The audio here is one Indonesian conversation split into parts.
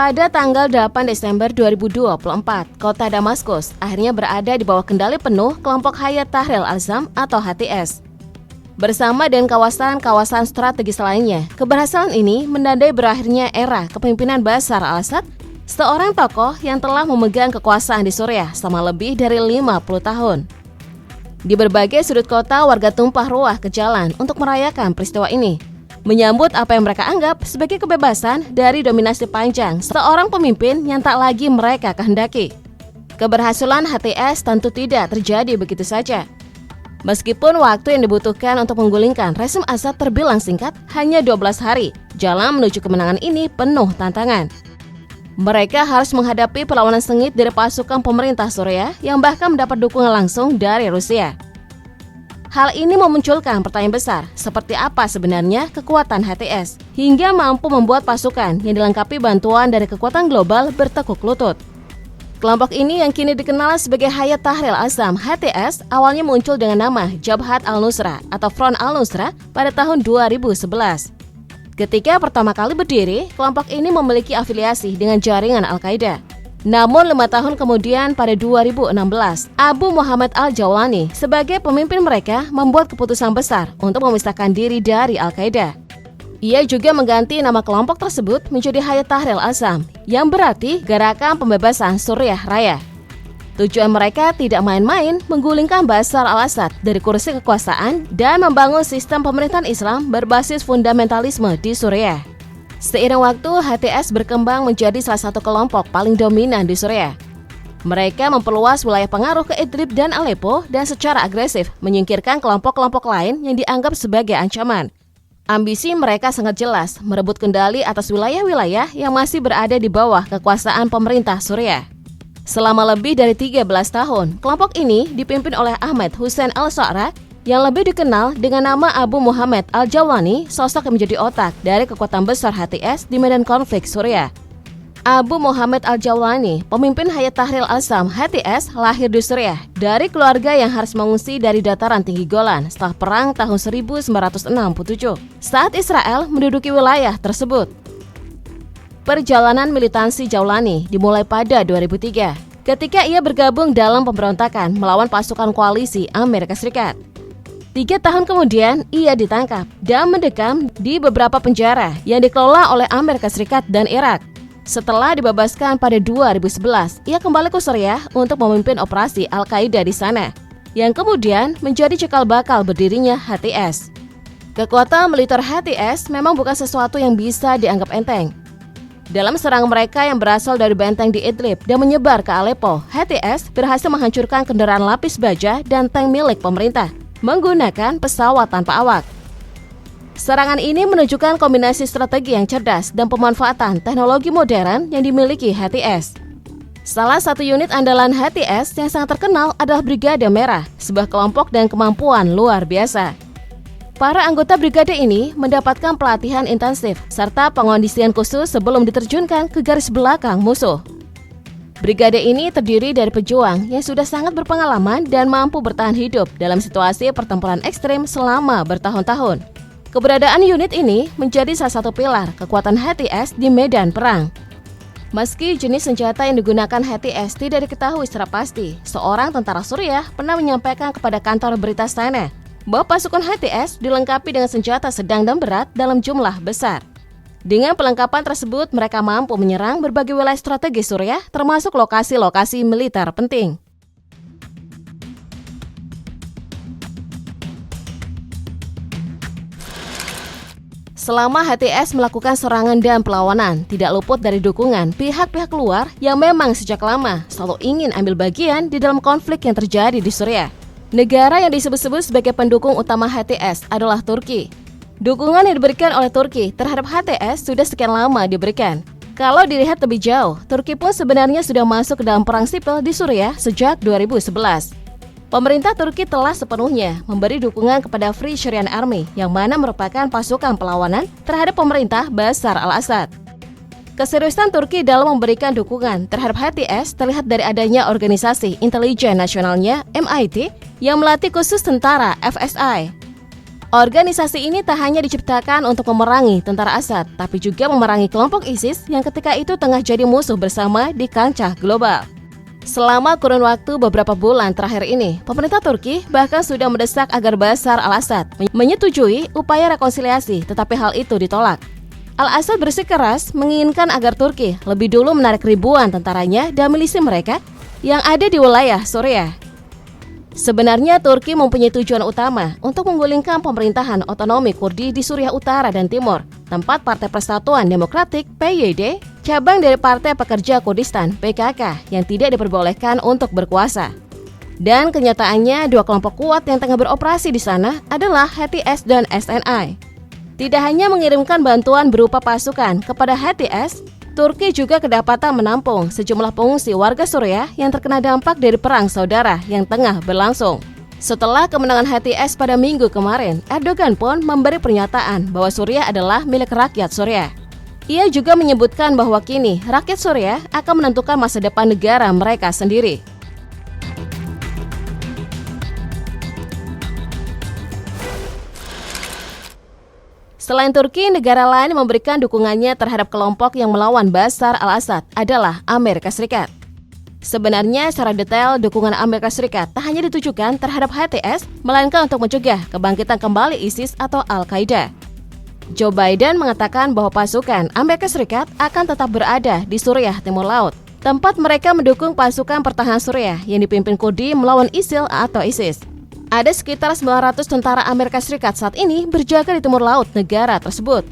Pada tanggal 8 Desember 2024, kota Damaskus akhirnya berada di bawah kendali penuh kelompok Hayat Tahrir al-Sham atau HTS. Bersama dengan kawasan-kawasan strategis lainnya, keberhasilan ini menandai berakhirnya era kepemimpinan Bashar al-Assad, seorang tokoh yang telah memegang kekuasaan di Suriah selama lebih dari 50 tahun. Di berbagai sudut kota, warga tumpah ruah ke jalan untuk merayakan peristiwa ini, menyambut apa yang mereka anggap sebagai kebebasan dari dominasi panjang seorang pemimpin yang tak lagi mereka kehendaki. Keberhasilan HTS tentu tidak terjadi begitu saja. Meskipun waktu yang dibutuhkan untuk menggulingkan rezim Assad terbilang singkat, hanya 12 hari, jalan menuju kemenangan ini penuh tantangan. Mereka harus menghadapi perlawanan sengit dari pasukan pemerintah Suriah yang bahkan mendapat dukungan langsung dari Rusia. Hal ini memunculkan pertanyaan besar, seperti apa sebenarnya kekuatan HTS hingga mampu membuat pasukan yang dilengkapi bantuan dari kekuatan global bertekuk lutut. Kelompok ini yang kini dikenal sebagai Hayat Tahrir al-Sham HTS awalnya muncul dengan nama Jabhat al-Nusra atau Front al-Nusra pada tahun 2011. Ketika pertama kali berdiri, kelompok ini memiliki afiliasi dengan jaringan Al-Qaeda. Namun 5 tahun kemudian pada 2016, Abu Muhammad al-Jawlani sebagai pemimpin mereka membuat keputusan besar untuk memisahkan diri dari Al-Qaeda. Ia juga mengganti nama kelompok tersebut menjadi Hayat Tahrir al-Sham, yang berarti Gerakan Pembebasan Suriah Raya. Tujuan mereka tidak main-main, menggulingkan Bashar al-Assad dari kursi kekuasaan dan membangun sistem pemerintahan Islam berbasis fundamentalisme di Suriah. Seiring waktu, HTS berkembang menjadi salah satu kelompok paling dominan di Suriah. Mereka memperluas wilayah pengaruh ke Idlib dan Aleppo dan secara agresif menyingkirkan kelompok-kelompok lain yang dianggap sebagai ancaman. Ambisi mereka sangat jelas, merebut kendali atas wilayah-wilayah yang masih berada di bawah kekuasaan pemerintah Suriah. Selama lebih dari 13 tahun, kelompok ini dipimpin oleh Ahmad Hussein al-Sha'ra yang lebih dikenal dengan nama Abu Muhammad al-Jawlani, sosok yang menjadi otak dari kekuatan besar HTS di medan konflik Suriah. Abu Muhammad al-Jawlani, pemimpin Hayat Tahrir al-Sham HTS, lahir di Suriah dari keluarga yang harus mengungsi dari dataran tinggi Golan setelah perang tahun 1967 saat Israel menduduki wilayah tersebut. Perjalanan militansi Jawlani dimulai pada 2003 ketika ia bergabung dalam pemberontakan melawan pasukan koalisi Amerika Serikat. 3 tahun kemudian, ia ditangkap dan mendekam di beberapa penjara yang dikelola oleh Amerika Serikat dan Irak. Setelah dibebaskan pada 2011, ia kembali ke Suriah untuk memimpin operasi Al-Qaeda di sana, yang kemudian menjadi cikal bakal berdirinya HTS. Kekuatan militer HTS memang bukan sesuatu yang bisa dianggap enteng. Dalam serang mereka yang berasal dari benteng di Idlib dan menyebar ke Aleppo, HTS berhasil menghancurkan kendaraan lapis baja dan tank milik pemerintah menggunakan pesawat tanpa awak. Serangan ini menunjukkan kombinasi strategi yang cerdas dan pemanfaatan teknologi modern yang dimiliki HTS. Salah satu unit andalan HTS yang sangat terkenal adalah Brigade Merah, sebuah kelompok dengan kemampuan luar biasa. Para anggota brigade ini mendapatkan pelatihan intensif serta pengondisian khusus sebelum diterjunkan ke garis belakang musuh. Brigade ini terdiri dari pejuang yang sudah sangat berpengalaman dan mampu bertahan hidup dalam situasi pertempuran ekstrim selama bertahun-tahun. Keberadaan unit ini menjadi salah satu pilar kekuatan HTS di medan perang. Meski jenis senjata yang digunakan HTS tidak diketahui secara pasti, seorang tentara Suriah pernah menyampaikan kepada kantor berita sana bahwa pasukan HTS dilengkapi dengan senjata sedang dan berat dalam jumlah besar. Dengan perlengkapan tersebut, mereka mampu menyerang berbagai wilayah strategis Suriah, termasuk lokasi-lokasi militer penting. Selama HTS melakukan serangan dan perlawanan, tidak luput dari dukungan pihak-pihak luar yang memang sejak lama selalu ingin ambil bagian di dalam konflik yang terjadi di Suriah. Negara yang disebut-sebut sebagai pendukung utama HTS adalah Turki. Dukungan yang diberikan oleh Turki terhadap HTS sudah sekian lama diberikan. Kalau dilihat lebih jauh, Turki pun sebenarnya sudah masuk ke dalam perang sipil di Suriah sejak 2011. Pemerintah Turki telah sepenuhnya memberi dukungan kepada Free Syrian Army, yang mana merupakan pasukan perlawanan terhadap pemerintah Bashar al-Assad. Keseriusan Turki dalam memberikan dukungan terhadap HTS terlihat dari adanya organisasi intelijen nasionalnya MIT yang melatih khusus tentara FSI. Organisasi ini tak hanya diciptakan untuk memerangi tentara Assad, tapi juga memerangi kelompok ISIS yang ketika itu tengah jadi musuh bersama di kancah global. Selama kurun waktu beberapa bulan terakhir ini, pemerintah Turki bahkan sudah mendesak agar Bashar al-Assad menyetujui upaya rekonsiliasi, tetapi hal itu ditolak. Al-Assad bersikeras menginginkan agar Turki lebih dulu menarik ribuan tentaranya dan milisi mereka yang ada di wilayah Suriah. Sebenarnya Turki mempunyai tujuan utama untuk menggulingkan pemerintahan otonomi Kurdi di Suriah Utara dan Timur, tempat Partai Persatuan Demokratik (PYD), cabang dari Partai Pekerja Kurdistan (PKK) yang tidak diperbolehkan untuk berkuasa. Dan kenyataannya dua kelompok kuat yang tengah beroperasi di sana adalah HTS dan SNI. Tidak hanya mengirimkan bantuan berupa pasukan kepada HTS, Turki juga kedapatan menampung sejumlah pengungsi warga Suriah yang terkena dampak dari perang saudara yang tengah berlangsung. Setelah kemenangan HTS pada minggu kemarin, Erdogan pun memberi pernyataan bahwa Suriah adalah milik rakyat Suriah. Ia juga menyebutkan bahwa kini rakyat Suriah akan menentukan masa depan negara mereka sendiri. Selain Turki, negara lain yang memberikan dukungannya terhadap kelompok yang melawan Bashar al-Assad adalah Amerika Serikat. Sebenarnya secara detail, dukungan Amerika Serikat tak hanya ditujukan terhadap HTS, melainkan untuk mencegah kebangkitan kembali ISIS atau Al-Qaeda. Joe Biden mengatakan bahwa pasukan Amerika Serikat akan tetap berada di Suriah Timur Laut, tempat mereka mendukung pasukan pertahanan Suriah yang dipimpin Kurdi melawan ISIL atau ISIS. Ada sekitar 900 tentara Amerika Serikat saat ini berjaga di timur laut negara tersebut.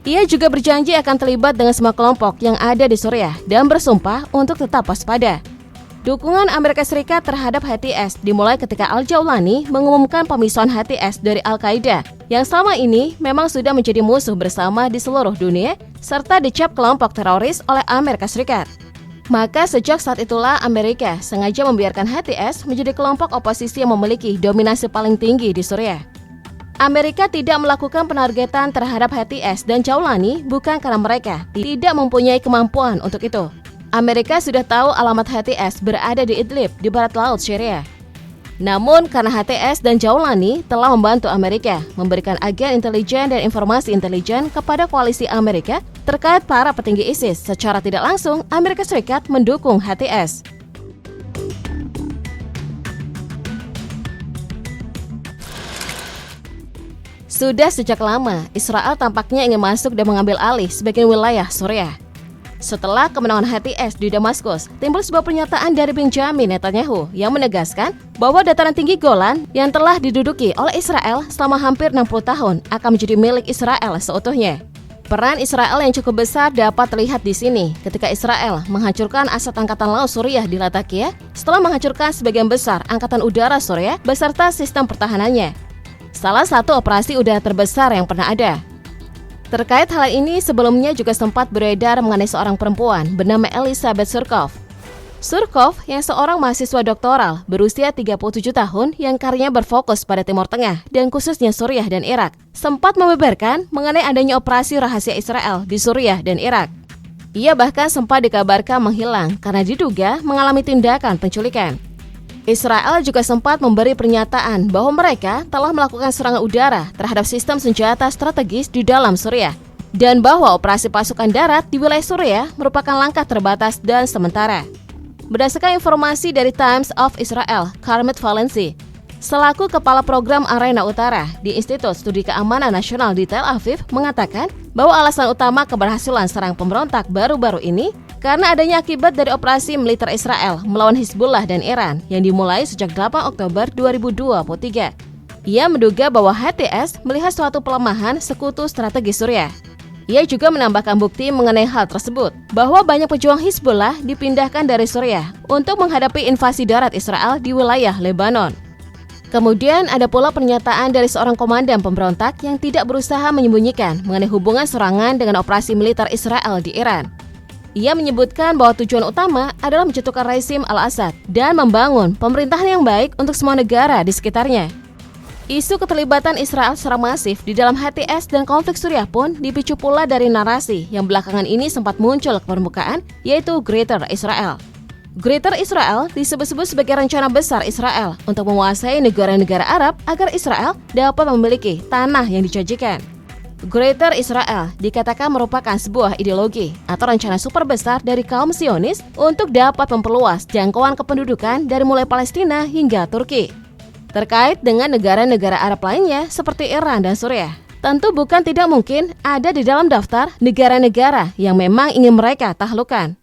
Ia juga berjanji akan terlibat dengan semua kelompok yang ada di Suriah dan bersumpah untuk tetap waspada. Dukungan Amerika Serikat terhadap HTS dimulai ketika Al-Jawlani mengumumkan pemisuhan HTS dari Al-Qaeda yang selama ini memang sudah menjadi musuh bersama di seluruh dunia serta dicap kelompok teroris oleh Amerika Serikat. Maka sejak saat itulah Amerika sengaja membiarkan HTS menjadi kelompok oposisi yang memiliki dominasi paling tinggi di Suriah. Amerika tidak melakukan penargetan terhadap HTS dan Jawlani bukan karena mereka tidak mempunyai kemampuan untuk itu. Amerika sudah tahu alamat HTS berada di Idlib di barat laut Syria. Namun karena HTS dan Jawlani telah membantu Amerika memberikan agen intelijen dan informasi intelijen kepada koalisi Amerika terkait para petinggi ISIS, secara tidak langsung Amerika Serikat mendukung HTS. Sudah sejak lama, Israel tampaknya ingin masuk dan mengambil alih sebagian wilayah Suriah. Setelah kemenangan HTS di Damaskus, timbul sebuah pernyataan dari Benjamin Netanyahu yang menegaskan bahwa dataran tinggi Golan yang telah diduduki oleh Israel selama hampir 60 tahun akan menjadi milik Israel seutuhnya. Peran Israel yang cukup besar dapat terlihat di sini ketika Israel menghancurkan aset Angkatan Laut Suriah di Latakia setelah menghancurkan sebagian besar Angkatan Udara Suriah beserta sistem pertahanannya. Salah satu operasi udara terbesar yang pernah ada. Terkait hal ini, sebelumnya juga sempat beredar mengenai seorang perempuan bernama Elizabeth Surkov. Surkov yang seorang mahasiswa doktoral berusia 37 tahun yang karyanya berfokus pada Timur Tengah dan khususnya Suriah dan Irak, sempat membeberkan mengenai adanya operasi rahasia Israel di Suriah dan Irak. Ia bahkan sempat dikabarkan menghilang karena diduga mengalami tindakan penculikan. Israel juga sempat memberi pernyataan bahwa mereka telah melakukan serangan udara terhadap sistem senjata strategis di dalam Suriah dan bahwa operasi pasukan darat di wilayah Suriah merupakan langkah terbatas dan sementara. Berdasarkan informasi dari Times of Israel, Carmit Valenci, selaku Kepala Program Arena Utara di Institut Studi Keamanan Nasional di Tel Aviv, mengatakan bahwa alasan utama keberhasilan serang pemberontak baru-baru ini karena adanya akibat dari operasi militer Israel melawan Hizbullah dan Iran yang dimulai sejak 8 Oktober 2023. Ia menduga bahwa HTS melihat suatu pelemahan sekutu strategi Suriah. Ia juga menambahkan bukti mengenai hal tersebut, bahwa banyak pejuang Hizbullah dipindahkan dari Suriah untuk menghadapi invasi darat Israel di wilayah Lebanon. Kemudian ada pula pernyataan dari seorang komandan pemberontak yang tidak berusaha menyembunyikan mengenai hubungan serangan dengan operasi militer Israel di Iran. Ia menyebutkan bahwa tujuan utama adalah menjatuhkan rezim Al-Assad dan membangun pemerintahan yang baik untuk semua negara di sekitarnya. Isu keterlibatan Israel secara masif di dalam HTS dan konflik Suriah pun dipicu pula dari narasi yang belakangan ini sempat muncul ke permukaan, yaitu Greater Israel. Greater Israel disebut-sebut sebagai rencana besar Israel untuk menguasai negara-negara Arab agar Israel dapat memiliki tanah yang dijanjikan. Greater Israel dikatakan merupakan sebuah ideologi atau rencana super besar dari kaum Zionis untuk dapat memperluas jangkauan kependudukan dari mulai Palestina hingga Turki. Terkait dengan negara-negara Arab lainnya seperti Iran dan Suriah, tentu bukan tidak mungkin ada di dalam daftar negara-negara yang memang ingin mereka taklukkan.